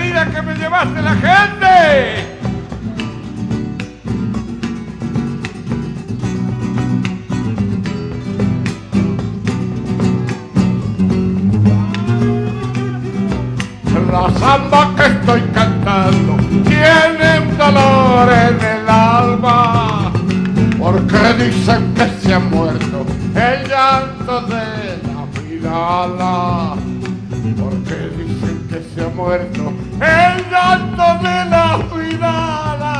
vida que me llevaste la gente. La samba que estoy cantando tiene un dolor en el alma, porque dicen que se ha muerto el llanto de la vidala, porque dicen que se ha muerto el llanto de la vidala.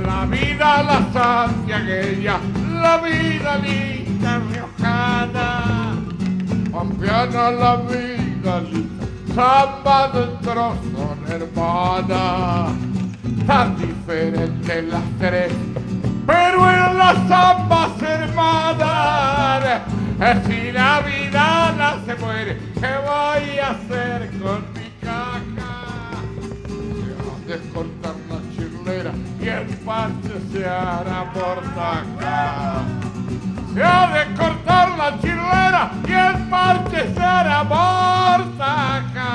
La vida la santiagueña, la vida linda riojana, pampeana la vida linda, samba dentro son hermanas, tan diferentes las tres, pero en las ambas hermanas. Si la vida se muere, ¿qué voy a hacer con mi caja? Se ha de cortar la chirlera y el parche se hará mortaja. Se ha de cortar la chirlera y el parche se hará mortaja.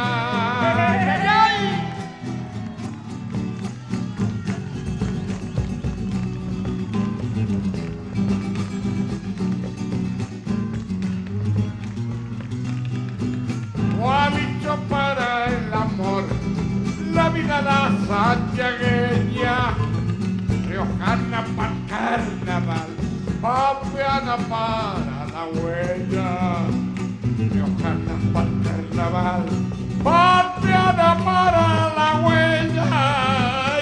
Gualicho para el amor, la vida la santiagueña, riojana para el carnaval, pampeana para la huella, riojana para el carnaval, pampeana para la huella.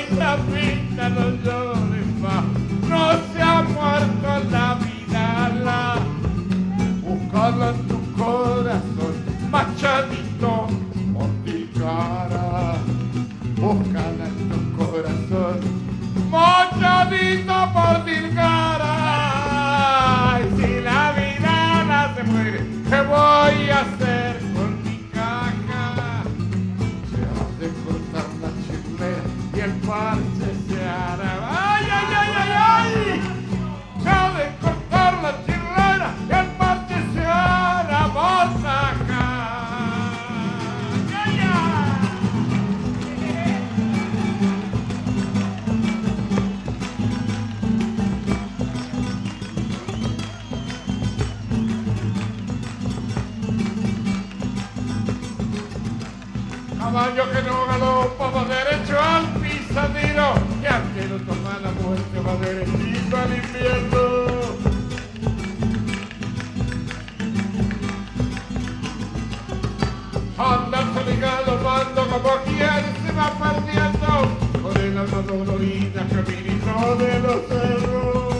Y la vida no llores más, no se ha muerto la vida, búscala en tu corazón, machadito por ti cara, búscala en tu corazón, machadito por ti cara. Y si la vida se muere, ¿qué voy a hacer con mi caja? Se ha de cortar la chirlera y el parche se hará. ¡Ay, ay, ay, ay, ay! Se ha de cortar la chirlera y el parche se hará mortaja. Caballo que no galopa va derecho al pisadero, y al que no toma la muerte va derechito al infierno. Anda ligado mando como quien se va perdiendo, con el alma dolorida caminito de los cerros.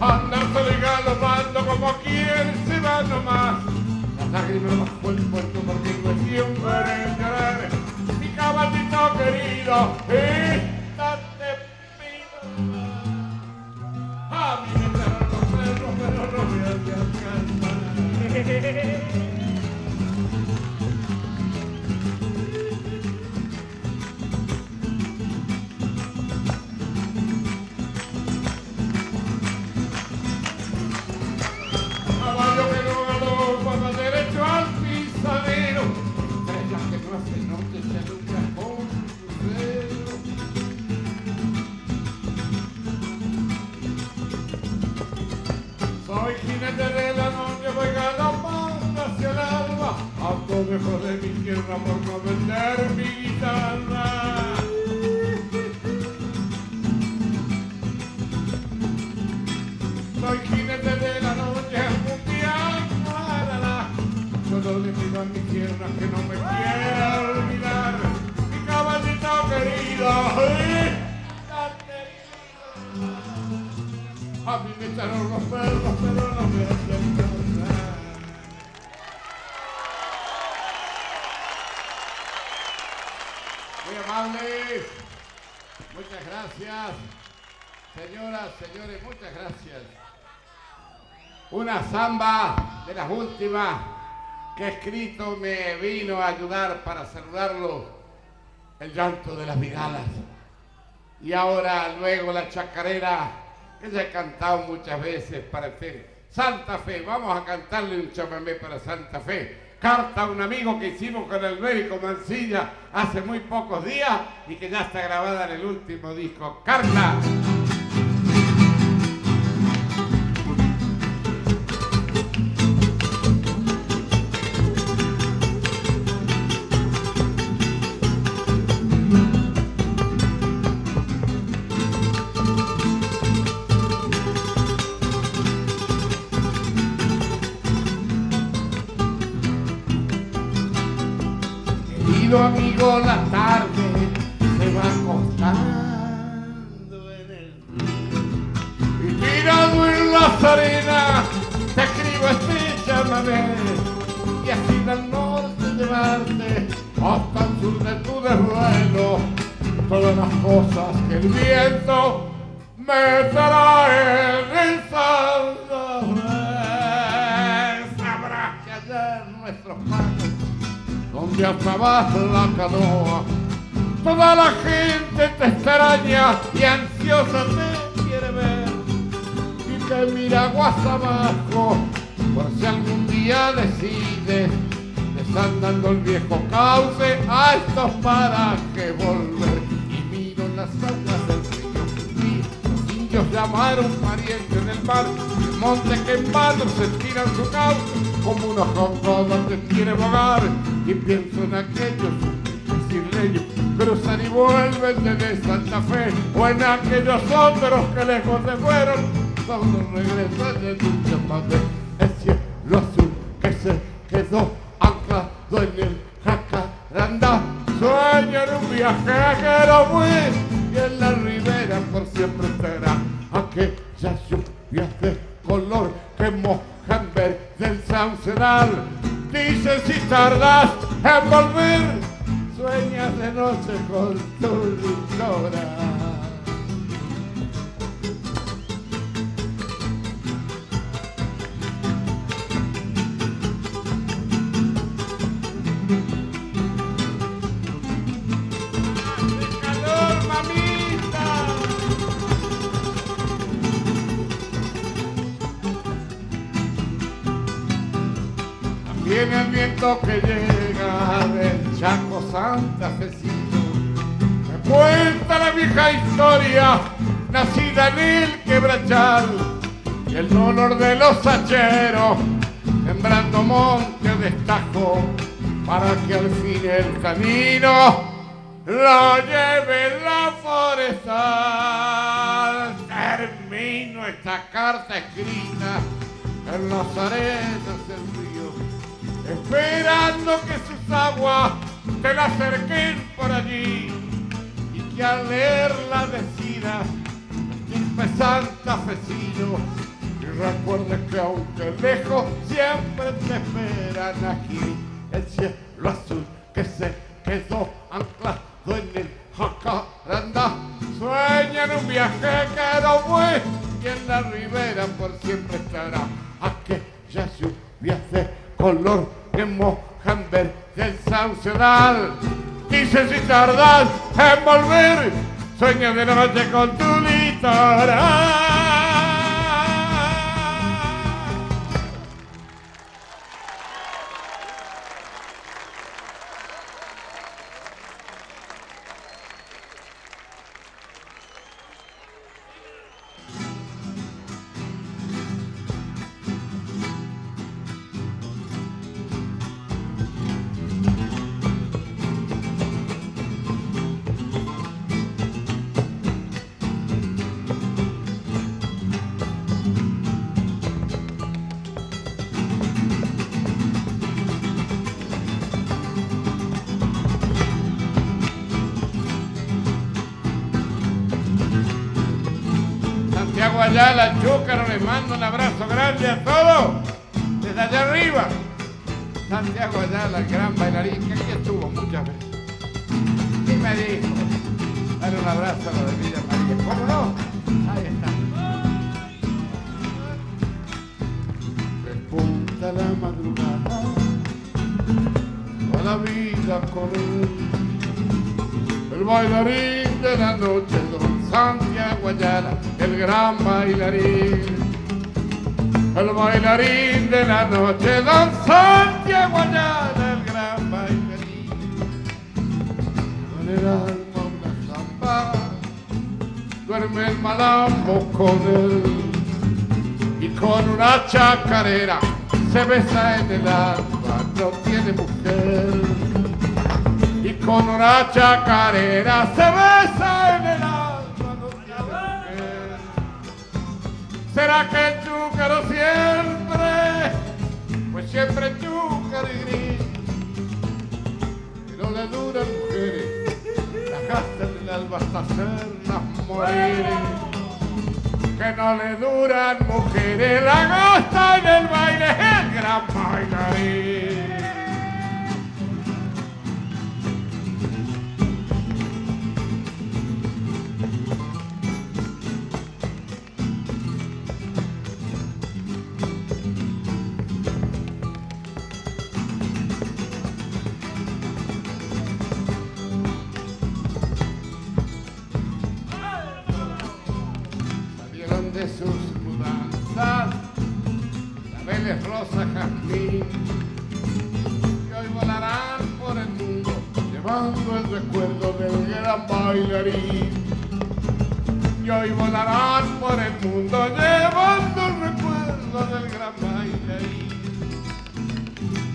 Anda ligado mando como quien se va nomás, las lágrimas bajo el puerto porque no siempre llorar. Mi caballito querido, esta te pido. A mí me traen los perros, pero no me alcanzar. Caballo que no galopa va derecho al pisadero, estrellas que no hacen noche se alumbran con su lucero. Soy jinete de la noche, voy galopando hacia el alba, ando lejos de mi tierra por no vender mi guitarra. Soy jinete de la noche, mundial, solo le pido a mi tierra que no me quiera olvidar. Mi caballito querido, a mí me echaron los perros, pero no me hacen cansar. Muy amables, muchas gracias. Señoras, señores, muchas gracias. Una samba de las últimas que he escrito me vino a ayudar para saludarlo, el llanto de las vigalas. Y ahora luego la chacarera que ya he cantado muchas veces para Santa Fe, vamos a cantarle un chamamé para Santa Fe. Carta a un amigo que hicimos con el médico Mancilla hace muy pocos días y que ya está grabada en el último disco. Carta. Amigo, la tarde se va acostando en el río y tirado en las arenas te escribo este chamamé y así del norte llevarte hasta el sur de tu desvelo todas las cosas que el viento me trae en Santa Fe. Sabrás que ayer nuestros padres donde atrabas la canoa, toda la gente te extraña y ansiosa te quiere ver y te mira aguas abajo por si algún día decides desandando el viejo cauce a estos parajes volver. Y miro las aguas del río y los indios llamaron parientes del mar, el monte que en vano se tira en su cauce como una jonga donde quiere bogar. Y pienso en aquellos isleños cruzan y vuelven desde Santa Fe o en aquellos otros que lejos se fueron solo regresan de tu chamamé. El cielo azul que se quedó anclado en el Jacarandá sueña en un viajero muy y en la ribera por siempre estará aquellas lluvias de color que mojan verde el saucedal. Dicen si tardas en volver, sueñas de noche con tu litoral. ¡Hace calor, mamita! Viene el viento que llega del Chaco santafesino, me cuenta la vieja historia nacida en el quebrachal y el dolor de los hacheros sembrando monte de estajo para que al fin el camino lo lleve la forestal. Termino esta carta escrita en las arenas del río, esperando que sus aguas te la acerquen por allí y que al leerla decidas irme santafesino y recuerdes que aunque lejos siempre te esperan aquí. El cielo azul que se quedó anclado en el Jacarandá sueña en un viaje que no fue y en la ribera por siempre estará aquellas lluvias de color que mojan verde el saucedal. Dice si tardas en volver, sueña de noche con tu litoral. Santiago Ayala, Chúcaro, les mando un abrazo grande a todos desde allá arriba. Santiago Ayala, el gran bailarín, que aquí estuvo muchas veces. Y me dijo, dale un abrazo a la de Villa María. ¿Cómo no? Ahí está. Repunta la madrugada, toda la vida con él. El bailarín de la noche, don Santiago Ayala, el gran bailarín. el bailarín de la noche, don Santiago Ayala, el gran bailarín. Con el alma una zamba, duerme el malambo con él, y con una chacarera se besa en el alma, no tiene mujer. Y con una chacarera se besa en el alma, no tiene mujer. ¿Será que el chúcaro siempre, pues siempre chúcaro y gris, que no le duran mujeres, las gasta en el alma hasta hacerlas morir? Que no le duran mujeres, la gasta en el baile, el gran bailarín. De sus mudanzas, claveles rosa jazmín, y hoy volarán por el mundo llevando el recuerdo del gran bailarín. Y hoy volarán por el mundo llevando el recuerdo del gran bailarín.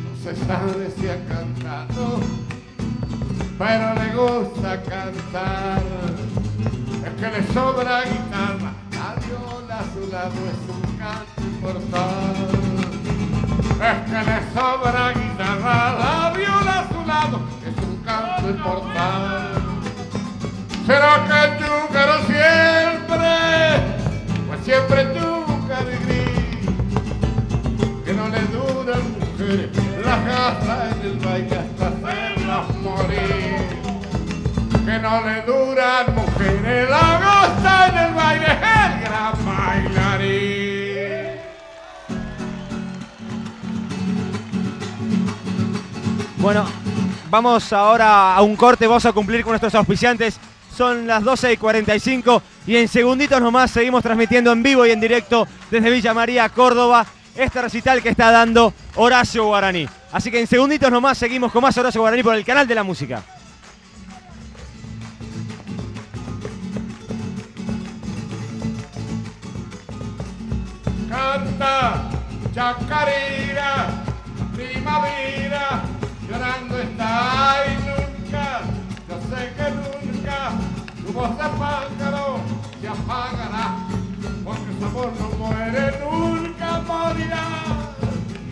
No se sabe si ha cantado, pero le gusta cantar. Es que le sobra guitarra, la viola a su lado es un canto inmortal. Es que le sobra guitarra, la viola a su lado es un canto inmortal. ¿Será que el chúcaro siempre, pues siempre chúcaro y gris, que no le duran mujeres, las gasta en el baile hasta hacerlas morir? Que no le duran mujeres, la gasta en el baile, el gran bailarín. Bueno, vamos ahora a un corte, vamos a cumplir con nuestros auspiciantes. Son las 12:45 y en segunditos nomás seguimos transmitiendo en vivo y en directo desde Villa María, Córdoba, este recital que está dando Horacio Guaraní. Así que en segunditos nomás seguimos con más Horacio Guaraní por el canal de la música. Canta, chacarera, primavera, llorando está y nunca, yo sé que nunca, tu voz de pájaro se apagará, porque su amor no muere, nunca morirá.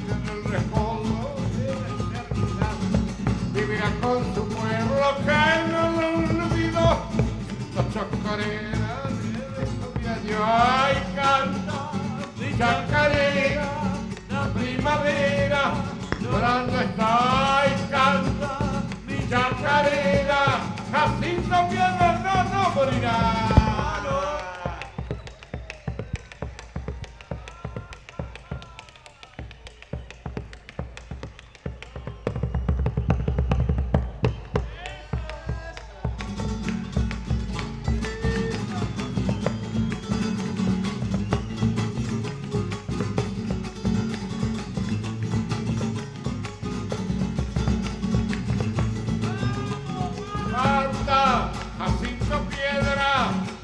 En el recodo de la eternidad, vivirá con su pueblo que no lo olvidó. La chacarera de yo ay canta. Chacarera, la primavera, llorando está y canta. Mi chacarera, Jacinto Piedra no morirá.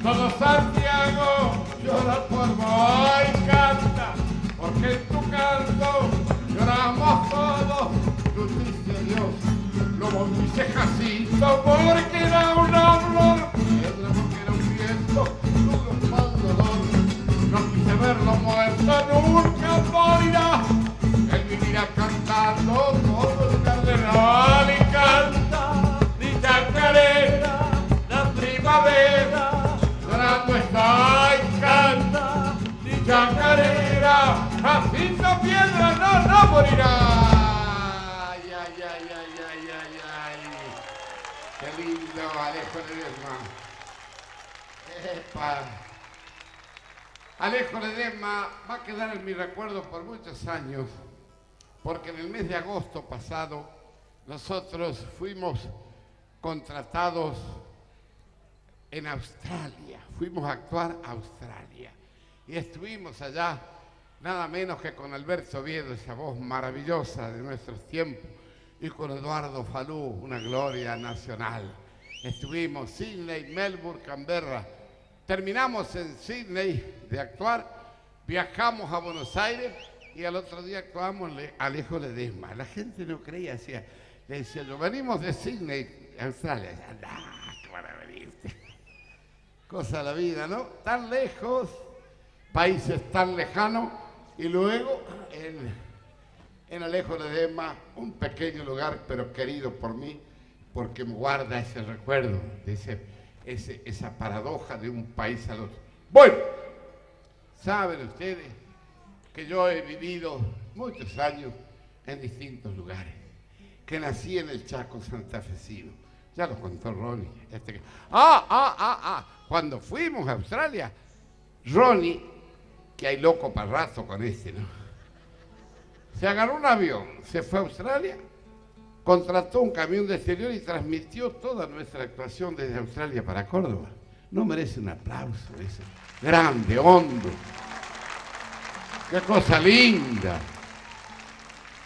Todo Santiago llora por vos y canta, porque en tu canto lloramos todos. Justicia Dios, lo bautice Jacinto, porque era una flor, piedra porque era un viento, duro para el dolor. No quise verlo muerto, nunca morirá. Él vivirá cantando todo el cardenal y canta, mi chacarera, la primavera. Llorando está y canta, mi chacarera, Jacinto Piedra no morirá. Ay, ay, ay, ay, ay, ay, ay. Qué lindo, Alejo Ledesma. Epa. Alejo Ledesma va a quedar en mi recuerdo por muchos años, porque en el mes de agosto pasado nosotros fuimos contratados en Australia, fuimos a actuar a Australia y estuvimos allá nada menos que con Alberto Oviedo, esa voz maravillosa de nuestros tiempos, y con Eduardo Falú, una gloria nacional. Estuvimos Sydney, Melbourne, Canberra. Terminamos en Sydney de actuar, viajamos a Buenos Aires y al otro día actuamos Alejo Ledesma. La gente no creía, le decía yo, venimos de Sydney, Australia. ¿Qué van a venirte? Cosa de la vida, ¿no? Tan lejos, países tan lejanos, y luego en Alejo Ledesma, un pequeño lugar, pero querido por mí, porque me guarda ese recuerdo, de esa paradoja de un país al otro. Bueno, saben ustedes que yo he vivido muchos años en distintos lugares, que nací en el Chaco santafesino. Ya lo contó Ronnie. Cuando fuimos a Australia, Ronnie, que hay loco para rato con ¿no? Se agarró un avión, se fue a Australia, contrató un camión de exterior y transmitió toda nuestra actuación desde Australia para Córdoba. No merece un aplauso eso. Grande, hondo. Qué cosa linda.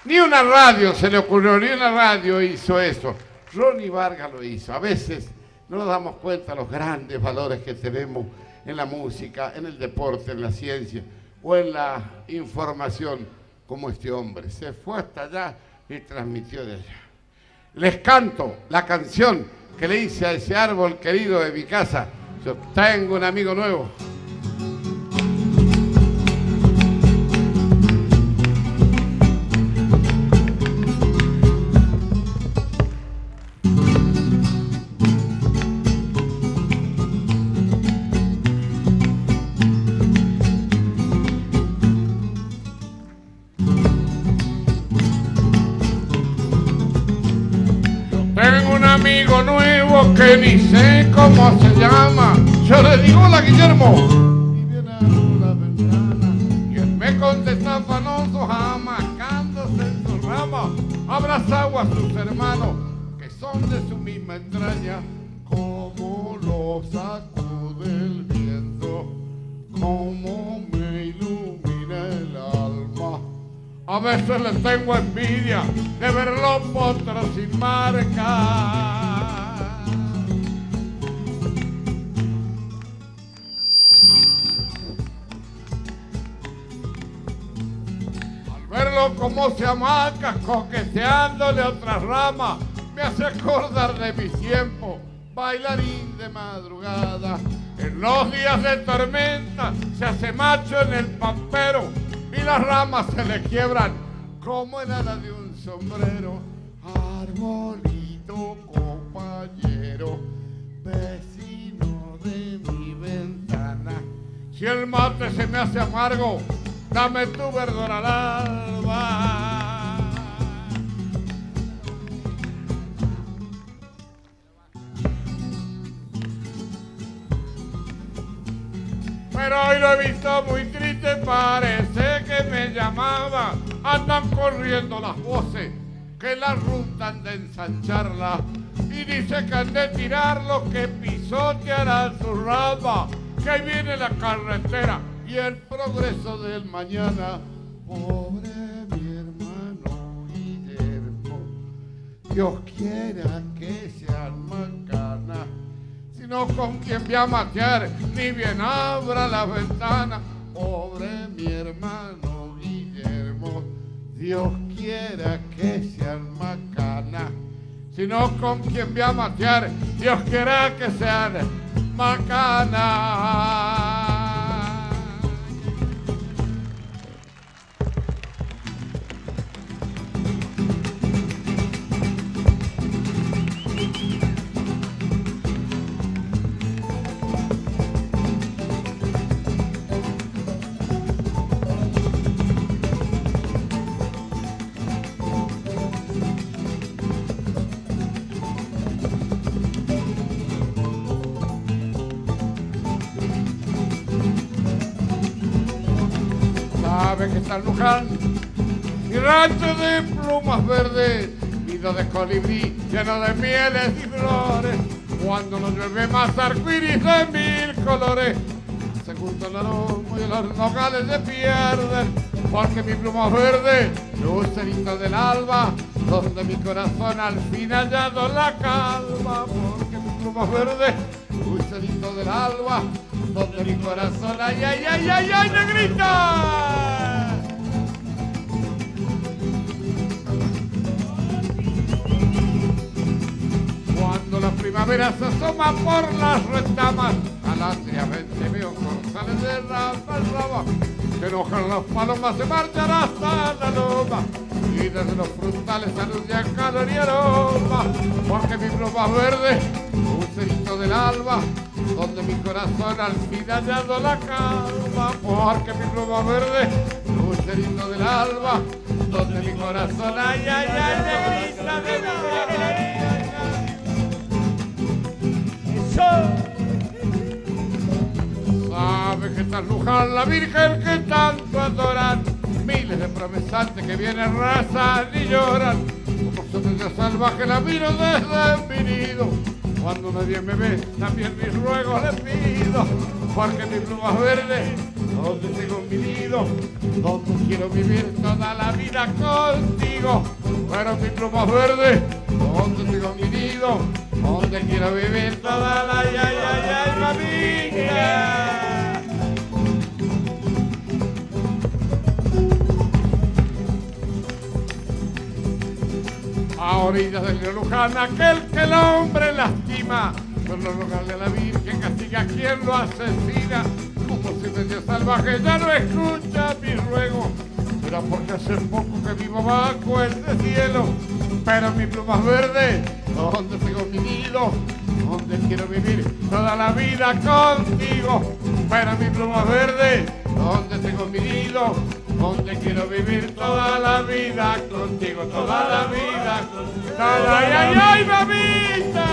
Ni una radio se le ocurrió, ni una radio hizo eso. Ronnie Vargas lo hizo. A veces no nos damos cuenta de los grandes valores que tenemos en la música, en el deporte, en la ciencia o en la información, como este hombre. Se fue hasta allá y transmitió de allá. Les canto la canción que le hice a ese árbol querido de mi casa. Yo tengo un amigo nuevo. Amigo nuevo que ni sé cómo se llama. Yo le digo, hola Guillermo, y viene a la ventana y él me contesta afanoso, jamacándose en su rama, abrazado a sus hermanos que son de su misma entraña, como lo sacude el viento, como me ilumina el alma. A veces les tengo envidia de verlo potros sin marca. Al verlo como se amaca, coqueteándole a otra rama, me hace acordar de mi tiempo, bailarín de madrugada. En los días de tormenta se hace macho en el pampero y las ramas se le quiebran como en ala de un sombrero. Arbolito, compañero, vecino de mi ventana, si el mate se me hace amargo, dame tu verdor al alba. Pero hoy lo he visto muy triste, parece que me llamaba. Andan corriendo las voces que la ruta han de ensancharla y dice que han de tirarlo, que pisoteará su rama, que ahí viene la carretera y el progreso del mañana. Pobre mi hermano Guillermo, Dios quiera que sean macanas, sino con quien voy a matear, ni bien abra la ventana. Pobre mi hermano Guillermo, Dios quiera que sean macanas, sino con quien voy a matear, Dios quiera que sean macanas. Que está en Luján, mi rancho de plumas verdes, nido de colibrí lleno de mieles y flores, cuando nos llueve más arcoíris de mil colores, se junta el aroma y los nogales se pierden, porque mi pluma es verde, lucerito del alba, donde mi corazón al fin ha hallado la calma, porque mi pluma es verde, lucerito del alba, donde mi corazón, ay, ay, ay, ay, ay, negrita. Cuando la primavera se asoma por las retamas, alátriamente veo zorzales de rama, se enojan las palomas, se marchan hasta la loma, y desde los frutales anuncian calor y aroma, porque mi pluma es verde, lucerito del alba, donde mi corazón al fin ha hallado la calma, porque mi pluma es verde, lucerito del alba, donde mi corazón, ay, ay, ay, negrita de la... Sabe que tras Luján la Virgen que tanto adoran, miles de promesantes que vienen, rezan y lloran, como sombra salvaje la miro desde mi nido, cuando nadie me ve también mis ruegos le pido, porque mi pluma es verde, donde tengo mi nido, donde quiero vivir toda la vida contigo, pero mi pluma es verde, donde tengo mi nido, donde quiero vivir toda la... ¡Ay, ay, ay, ay, mamita! A orillas del río Luján, aquel que el hombre lastima, solo rogarle a la Virgen castiga a quien lo asesina, como si medio salvaje ya no escucha mi ruego, será porque hace poco que vivo bajo el cielo, pero mi pluma es verde, donde tengo mi nido, donde quiero vivir toda la vida contigo, pero mi pluma es verde, donde tengo mi nido, donde quiero vivir toda la vida contigo, toda la vida contigo. ¡Ay, ay, ay, mamita!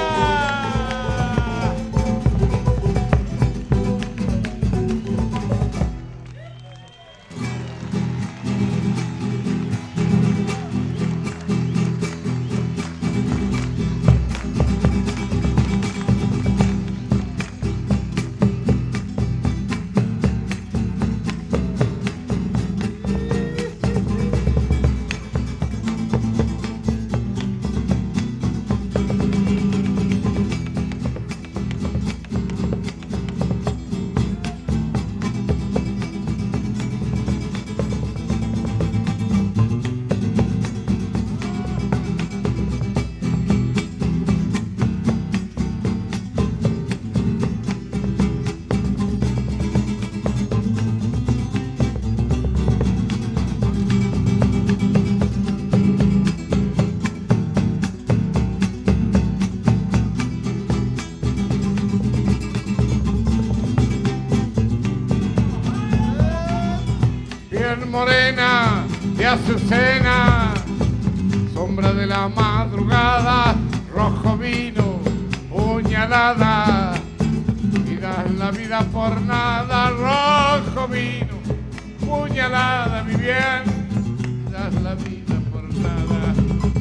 Morena de azucena, sombra de la madrugada, rojo vino, puñalada, y das la vida por nada, rojo vino, puñalada, mi bien, das la vida por nada,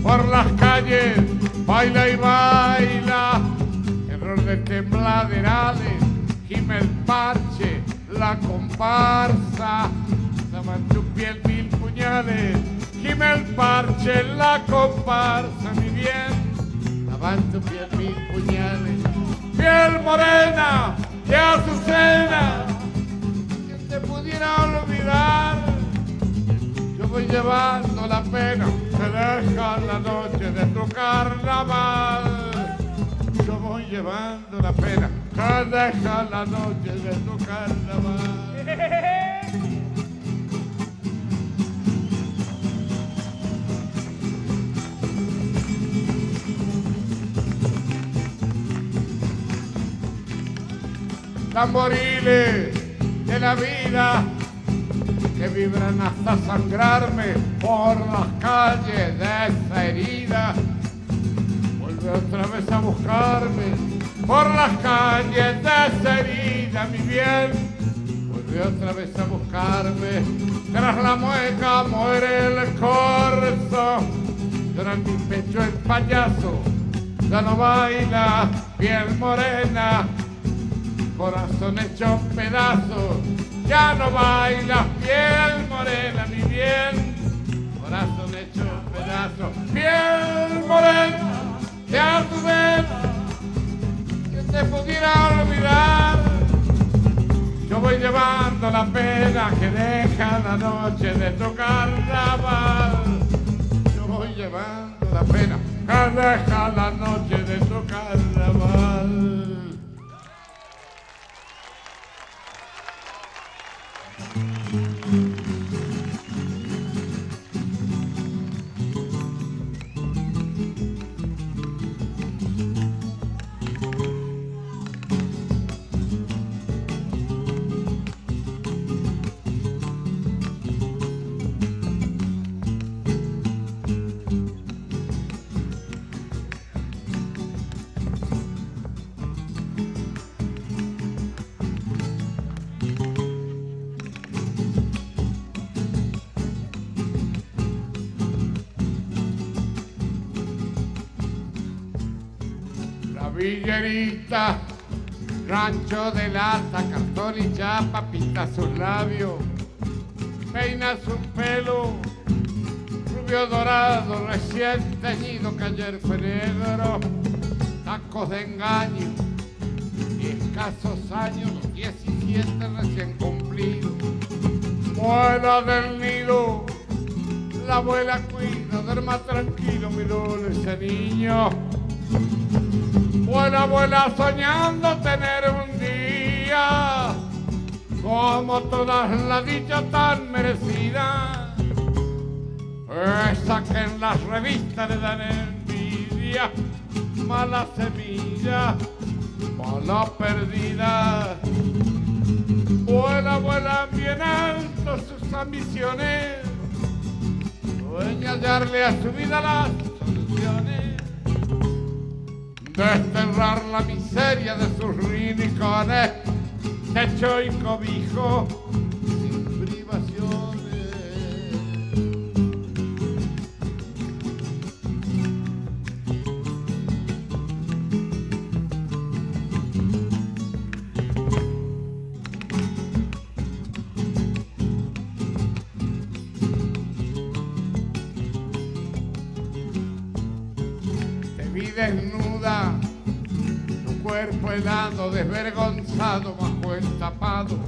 por las calles, baila y baila, error de tembladerales, gime el parche, la comparsa, en tu piel mil puñales, gime el parche, la comparsa, mi bien, lava en tu piel mil puñales, piel morena de azucena, quien te pudiera olvidar, yo voy llevando la pena que deja la noche de tu carnaval, yo voy llevando la pena que deja la noche de tu carnaval. Tamboriles de la vida que vibran hasta sangrarme por las calles de esa herida. Vuelve otra vez a buscarme por las calles de esa herida, mi bien. Vuelve otra vez a buscarme, tras la mueca muere el corzo. Llora en mi pecho el payaso, ya no baila, piel morena. corazón hecho pedazos, ya no bailas, piel morena, mi bien, corazón hecho pedazos, piel morena, de a tu vez, que te pudiera olvidar. Yo voy llevando la pena que deja la noche de tu carnaval. Yo voy llevando la pena que deja la noche de tu carnaval. Villerita, rancho de lata, cartón y chapa, pinta sus labios, peina su pelo, rubio dorado, recién teñido que ayer fue negro, tacos de engaño y escasos años, 17 recién cumplidos, vuela del nido, la abuela cuida, duerma tranquilo, miró ese niño. Vuela, vuela soñando tener un día como todas las dichas tan merecidas, esa que en las revistas le dan envidia, mala semilla, mala perdida. Vuela, vuela bien alto sus ambiciones, sueña hallarle a su vida las soluciones. Desterrar la miseria de sus rincones, techo y cobijo, sin privaciones. Te vi desnuda, tu cuerpo helado, desvergonzado bajo el tapado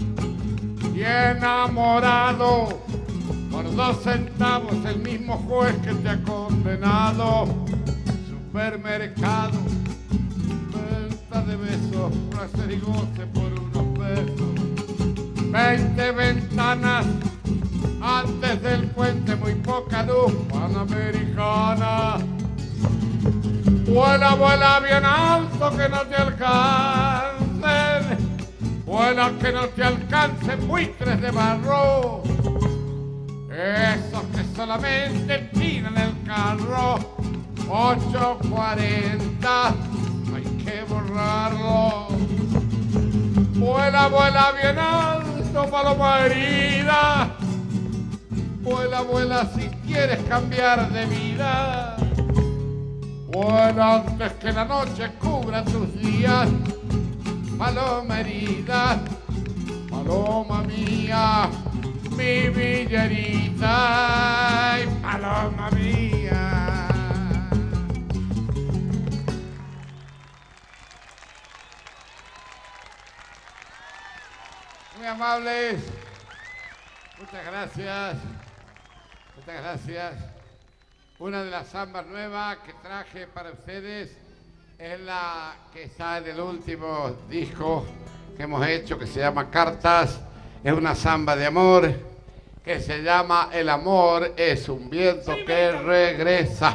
y enamorado por 2 centavos el mismo juez que te ha condenado. Supermercado, venta de besos, placer y goce por unos pesos. 20 ventanas antes del puente, muy poca luz panamericana. Vuela, vuela bien alto que no te alcancen, vuela que no te alcancen buitres de barro, esos que solamente tiran el carro. 8:40, hay que borrarlo. Vuela, vuela bien alto, paloma herida, vuela, vuela si quieres cambiar de vida. Vuela antes que la noche cubra tus días, paloma herida, paloma mía, mi villerita, ay, paloma mía. Muy amables, muchas gracias, muchas gracias. Una de las zambas nuevas que traje para ustedes es la que está en el último disco que hemos hecho, que se llama Cartas. Es una zamba de amor que se llama El amor es un viento que regresa.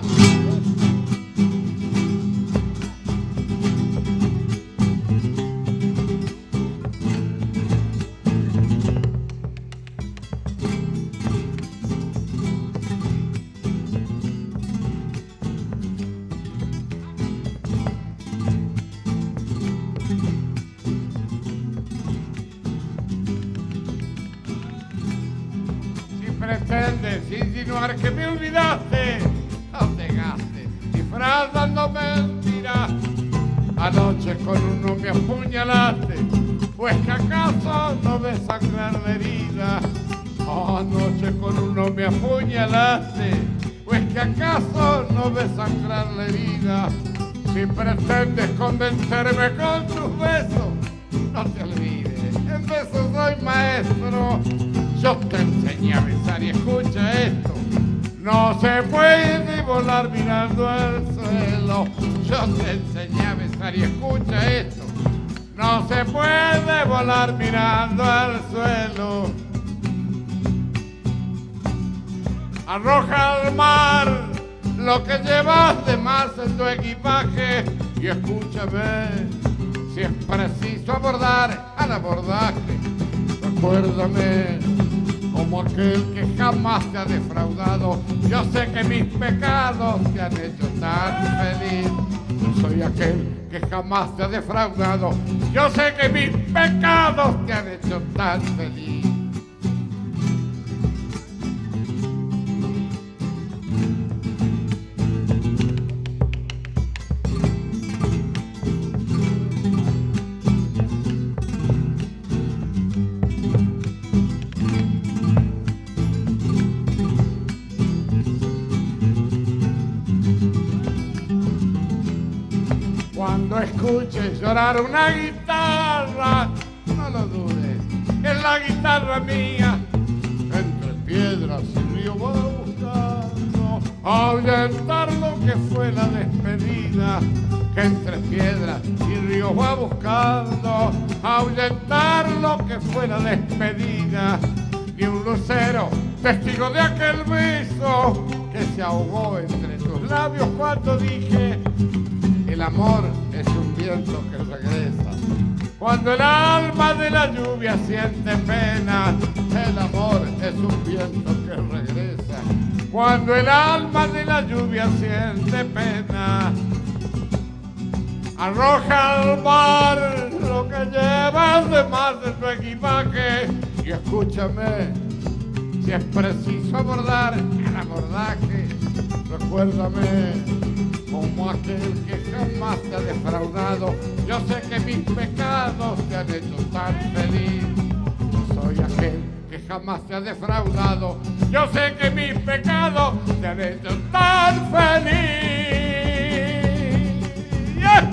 Pretendes insinuar que me olvidaste, no te gastes, disfrazando mentiras. Anoche con uno me apuñalaste, Pues que acaso no ves sangrar la herida. Anoche con uno me apuñalaste. Pues que acaso no ves sangrar la herida. Si pretendes convencerme con tus besos, no te olvides, en besos soy maestro. Yo te enseñé a besar y escucha esto. No se puede volar mirando al suelo. Yo te enseñé a besar y escucha esto. No se puede volar mirando al suelo. Arroja al mar lo que llevas de más en tu equipaje y escúchame, si es preciso abordar al abordaje, recuérdame como aquel que jamás te ha defraudado. Yo sé que mis pecados te han hecho tan feliz. Yo soy aquel que jamás te ha defraudado. Yo sé que mis pecados te han hecho tan feliz. Cuando escuches llorar una guitarra, no lo dudes, es la guitarra mía. Entre piedras y río voy buscando ahuyentar lo que fue la despedida. Que entre piedras y río va buscando ahuyentar lo que fue la despedida. Y un lucero, testigo de aquel beso que se ahogó entre tus labios cuando dije: el amor es un viento que regresa. Cuando el alma de la lluvia siente pena, el amor es un viento que regresa. Cuando el alma de la lluvia siente pena, arroja al mar lo que llevas de más de tu equipaje y escúchame, si es preciso abordar el abordaje, recuérdame como aquel que jamás te ha defraudado. Yo sé que mis pecados te han hecho tan feliz. Yo soy aquel que jamás te ha defraudado. Yo sé que mis pecados te han hecho tan feliz. ¡Yeah!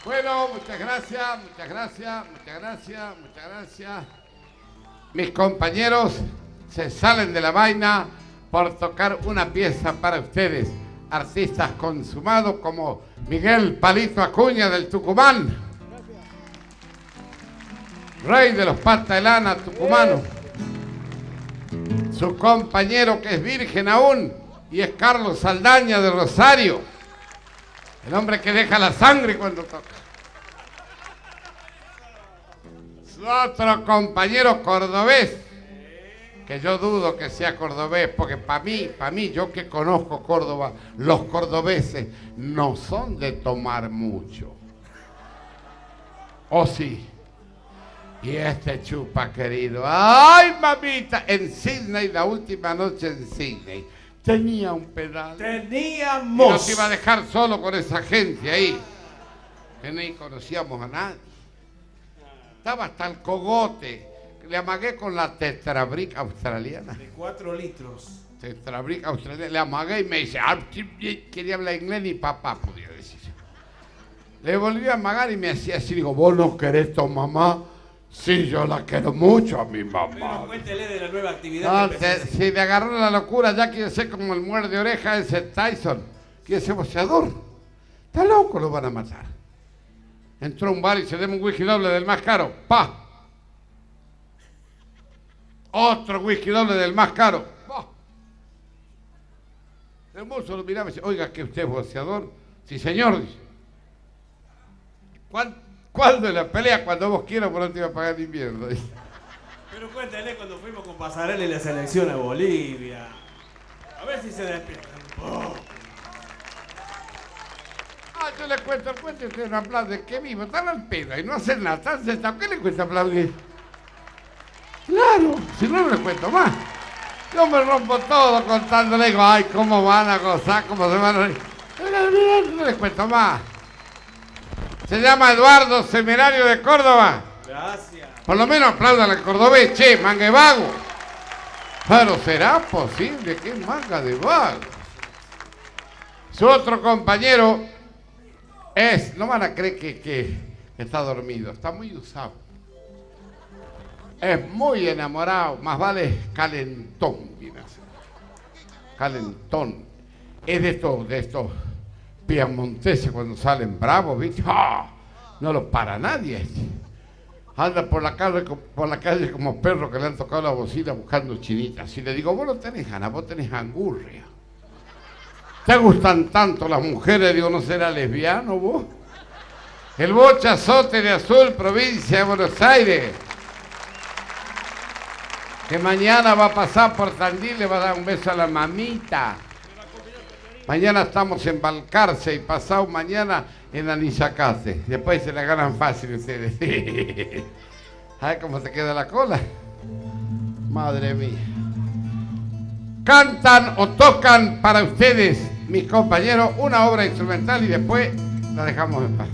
Bueno, muchas gracias, muchas gracias, muchas gracias, muchas gracias. Mis compañeros se salen de la vaina por tocar una pieza para ustedes, artistas consumados como Miguel Palito Acuña del Tucumán, rey de los pata de lana tucumano, su compañero que es virgen aún y es Carlos Saldaña de Rosario, el hombre que deja la sangre cuando toca. Su otro compañero cordobés, que yo dudo que sea cordobés, porque para mí, yo que conozco Córdoba, los cordobeses no son de tomar mucho. ¿O sí? Y este chupa querido, ¡ay, mamita! En Sydney, la última noche en Sydney, tenía un pedal. Teníamos. Y nos iba a dejar solo con esa gente ahí, que ni conocíamos a nadie. Estaba hasta el cogote. Le amagué con la Tetrabric australiana. De 4 litros. Tetrabric australiana. Le amagué y me dice, quería hablar inglés ni papá podía decir. Le volví a amagar y me hacía así. Digo, ¿vos no querés tu mamá? Sí, yo la quiero mucho a mi mamá. Pero cuéntele de la nueva actividad. No, si le agarró la locura, ya quiere ser como el muerde oreja ese Tyson. Quiere ser boxeador. Está loco, lo van a matar. Entró a un bar y se deme un whisky doble del más caro. ¡Pa! Otro whisky doble del más caro. ¡Pa! El mozo lo miraba y dice, oiga, ¿que usted es boxeador? Sí, señor. Dice. ¿Cuándo es la pelea? Cuando vos quieras, por no te iba a pagar el invierno. Dice. Pero cuéntale cuando fuimos con Pasarela y la selección a Bolivia. A ver si se despiertan. Oh. Yo le cuento usted un aplaude que vivo, están al pedo y no hacen nada, están sentados. ¿Qué le cuesta aplaudir? Claro, si no le cuento más. Yo me rompo todo contándole, digo, ay, cómo van a gozar, cómo se van a reír. No les cuento más. Se llama Eduardo Semerario de Córdoba. Gracias. Por lo menos aplaudan al cordobés, che, manga de vago. Pero será posible que es manga de vago. Su otro compañero es, no van a creer que está dormido, está muy usado. Es muy enamorado, más vale calentón, viene a ser. Calentón. Es de estos piamonteses cuando salen bravos, ¿viste? ¡Ah! No lo para nadie. Anda por la calle como perro que le han tocado la bocina buscando chinitas. Y le digo, vos no tenés ganas, vos tenés angurria. ¿Te gustan tanto las mujeres? Digo, ¿no será lesbiano vos? El Bochazote de Azul, provincia de Buenos Aires. Que mañana va a pasar por Tandil, le va a dar un beso a la mamita. Mañana estamos en Balcarce y pasado mañana en Anizacate. Después se la ganan fácil ustedes. ¿Sabes cómo se queda la cola? Madre mía. Cantan o tocan para ustedes, mis compañeros, una obra instrumental y después la dejamos en paz.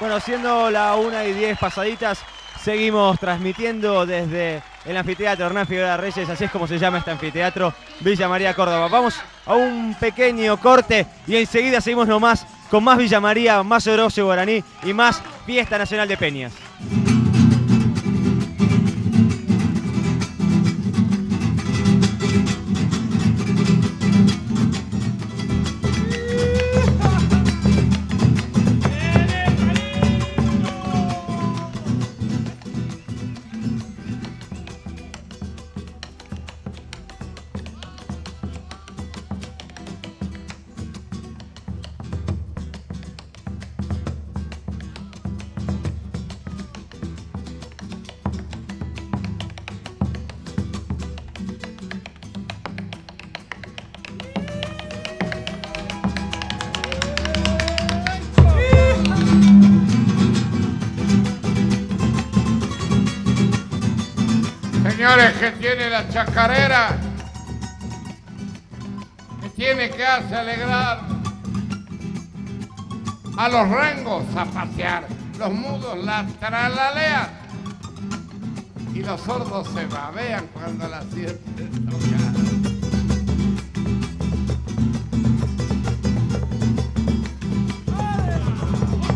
Bueno, siendo la 1:10 pasaditas, seguimos transmitiendo desde el anfiteatro Hernán Figueroa Reyes, así es como se llama este anfiteatro, Villa María, Córdoba. Vamos a un pequeño corte y enseguida seguimos nomás con más Villa María, más Horacio Guaraní y más Fiesta Nacional de Peñas. Señores, que tiene la chacarera, que tiene que hacer alegrar a los rengos a pasear, los mudos la tralalean y los sordos se babean cuando la sienten tocar.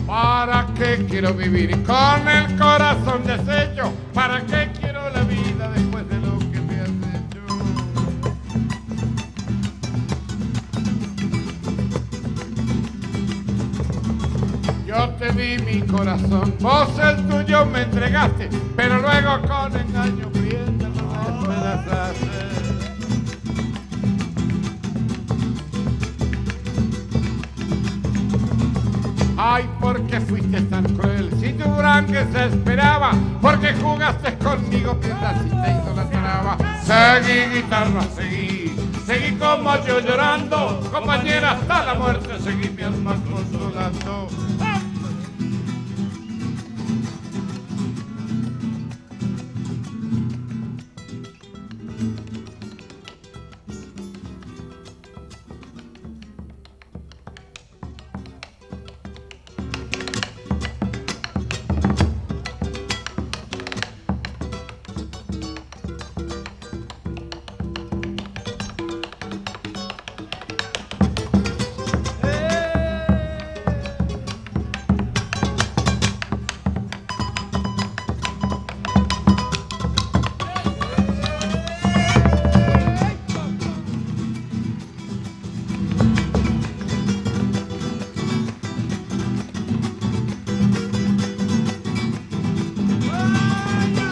¿Para qué quiero vivir con el corazón deshecho? ¿Para qué quiero la vida después de lo que me has hecho? Yo te di mi corazón, vos el tuyo me entregaste, pero luego con engaño prieta lo despedazaste. Ay, ¿por qué fuiste tan cruel? Si tu gran que se esperaba, porque jugaste conmigo mientras si te idolatraba. Seguí, guitarra, seguí como yo llorando, compañera, hasta la muerte, seguí mi alma consolando.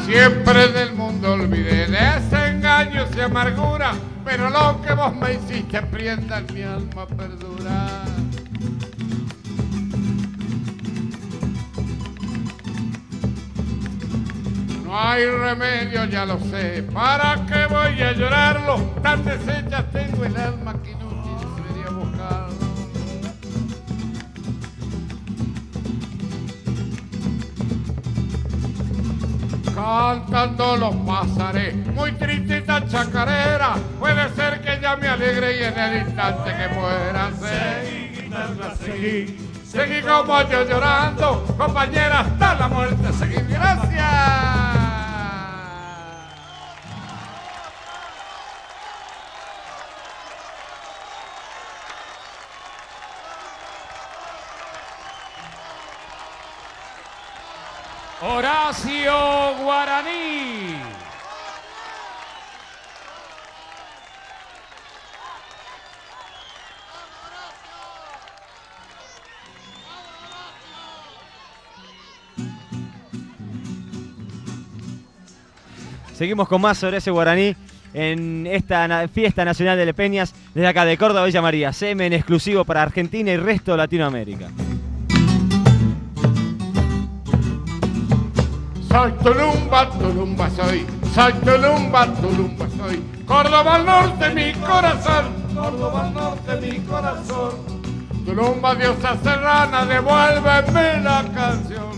Siempre del mundo olvidé de desengaños y amargura, pero lo que vos me hiciste prienda en mi alma perdura. No hay remedio, ya lo sé, ¿para qué voy a llorarlo? Tan deshecha tengo el alma que inútil sería buscarlo. Cantando los pasaré, muy triste esta chacarera, puede ser que ya me alegre y en el instante que muera. Seguí, guitarra, seguí como yo llorando, compañera, hasta la muerte, seguí, gracias. Horacio Guaraní. Seguimos con más Horacio Guaraní en esta Fiesta Nacional de Peñas desde acá de Córdoba, Villa María. Semen exclusivo para Argentina y resto de Latinoamérica. Soy Tulumba, Tulumba soy Tulumba, Tulumba soy. Córdoba al norte mi corazón, Córdoba al norte mi corazón. Tulumba, diosa serrana, devuélveme la canción.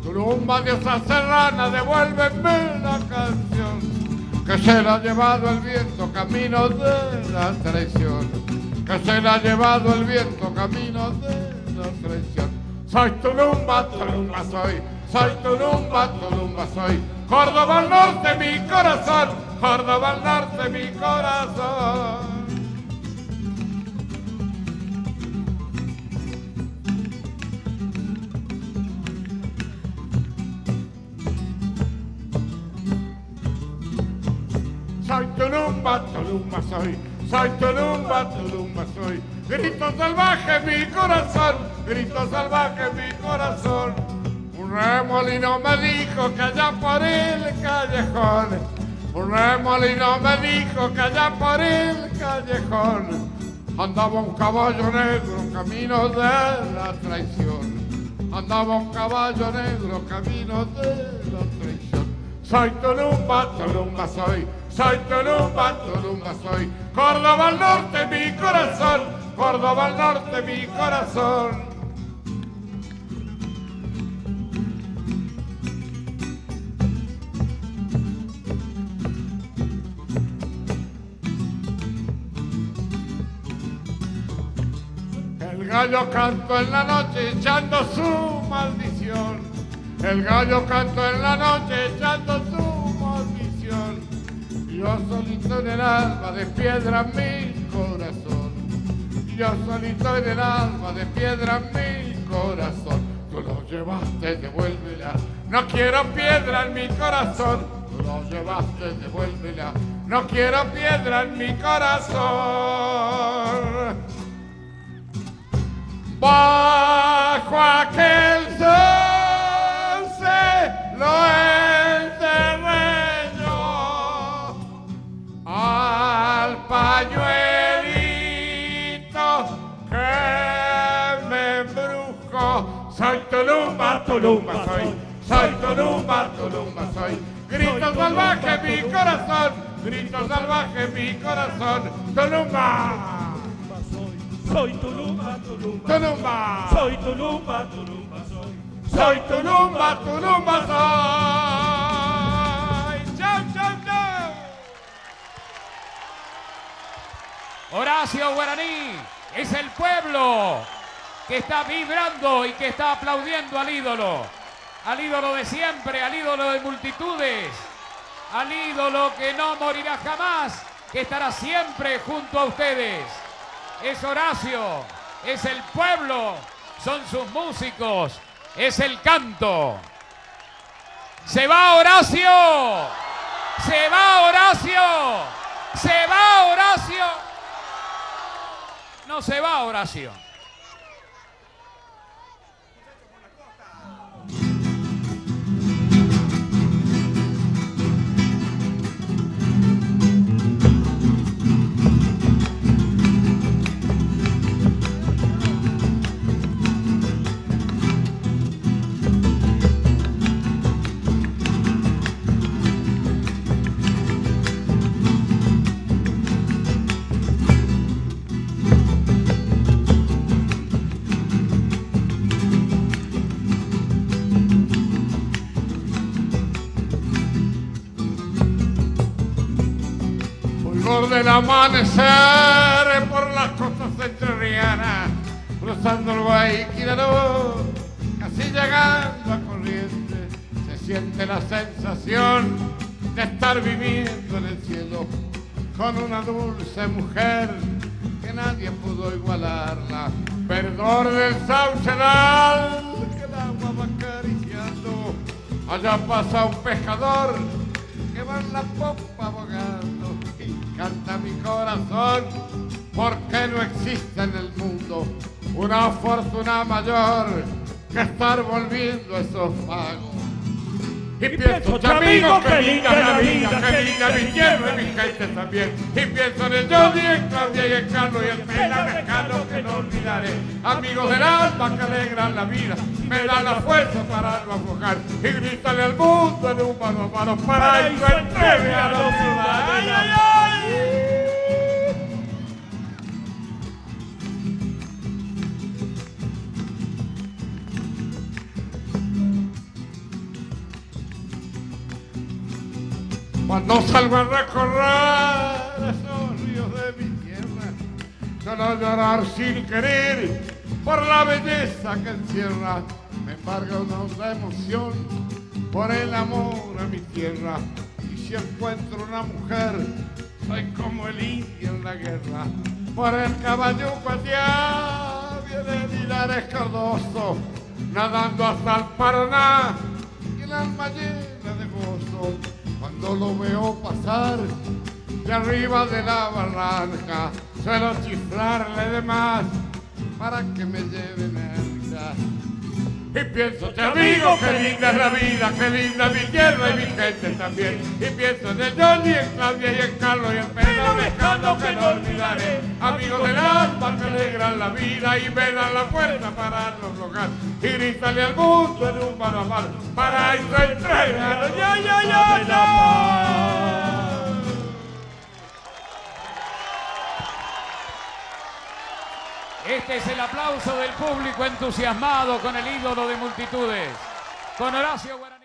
Tulumba, diosa serrana, devuélveme la canción. Que se la ha llevado el viento camino de la traición. Que se la ha llevado el viento camino de la traición. Soy Tulumba, Tulumba soy. Soy Tulumba, Tulumba soy. Córdoba al norte mi corazón, Córdoba al norte mi corazón. Soy Tulumba, Tulumba soy. Soy Tulumba, Tulumba soy. Grito salvaje mi corazón, grito salvaje mi corazón. Un remolino me dijo que allá por el callejón, un remolino me dijo que allá por el callejón andaba un caballo negro camino de la traición, andaba un caballo negro camino de la traición. Soy Tulumba, Tulumba soy. Soy Tulumba, Tulumba soy. Córdoba al norte mi corazón, Córdoba al norte mi corazón. El gallo cantó en la noche echando su maldición. El gallo cantó en la noche echando su maldición. Yo solito en el alma de piedra mi corazón. Yo solito en el alma de piedra mi corazón. Tú lo llevaste, devuélvela. No quiero piedra en mi corazón. Tú lo llevaste, devuélvela. No quiero piedra en mi corazón. Bajo aquel sol se lo enterré yo al pañuelito que me embrujó. Soy Tulumba, Tulumba soy. Soy Tulumba, Tulumba soy. Grito salvaje mi corazón, grito salvaje mi corazón. Tulumba. Soy Tulumba, Tulumba. Tulumba. Soy Tulumba, Tulumba soy. Soy Tulumba, Tulumba soy. Chau, chau, chau. Horacio Guaraní es el pueblo que está vibrando y que está aplaudiendo al ídolo de siempre, al ídolo de multitudes, al ídolo que no morirá jamás, que estará siempre junto a ustedes. Es Horacio, es el pueblo, son sus músicos, es el canto. ¡Se va Horacio! ¡Se va Horacio! ¡Se va Horacio! No se va Horacio. Del amanecer por las costas entrerrianas, cruzando el Guayquiraró, casi llegando a Corrientes, se siente la sensación de estar viviendo en el cielo con una dulce mujer que nadie pudo igualarla. Verdor del saucedal que el agua va acariciando, allá pasa un pescador que va en la popa abogando. Canta mi corazón, porque no existe en el mundo una fortuna mayor que estar volviendo esos pagos. Y pienso, amigo, que linda la vida, que linda mi tierra y mi gente también. Y pienso en el Johnny, en Claudia y en Carlos y el Pena Mezcano que no olvidaré. Amigos del alma que alegran la vida, me dan la fuerza para no aflojar. Y gritarle al mundo en un mano a mano para ir a entreve a los ciudadanos. ¡Ay, ay, ay! Cuando salgo a recorrer esos ríos de mi tierra, solo llorar sin querer por la belleza que encierra, me embarga una honda emoción por el amor a mi tierra. Y si encuentro una mujer, soy como el indio en la guerra. Por el caballo cuatear viene Linares Cardoso, nadando hasta el Paraná, y el alma llena de gozo cuando lo veo pasar de arriba de la barranca. Suelo chiflarle de más para que me lleven a risa. Y pienso, te amigo, qué linda es la vida, qué linda mi tierra y mi gente también. Y pienso en el Johnny, en Claudia y en Carlos y en Pedro Mezcano que no olvidaré. Amigos del alma que alegran la vida y me dan la fuerza para no lograr. Y grítale al mundo en un mano a mano para eso entrega. ¡Ya, ya, ya, ya! Este es el aplauso del público entusiasmado con el ídolo de multitudes, con Horacio Guaraní.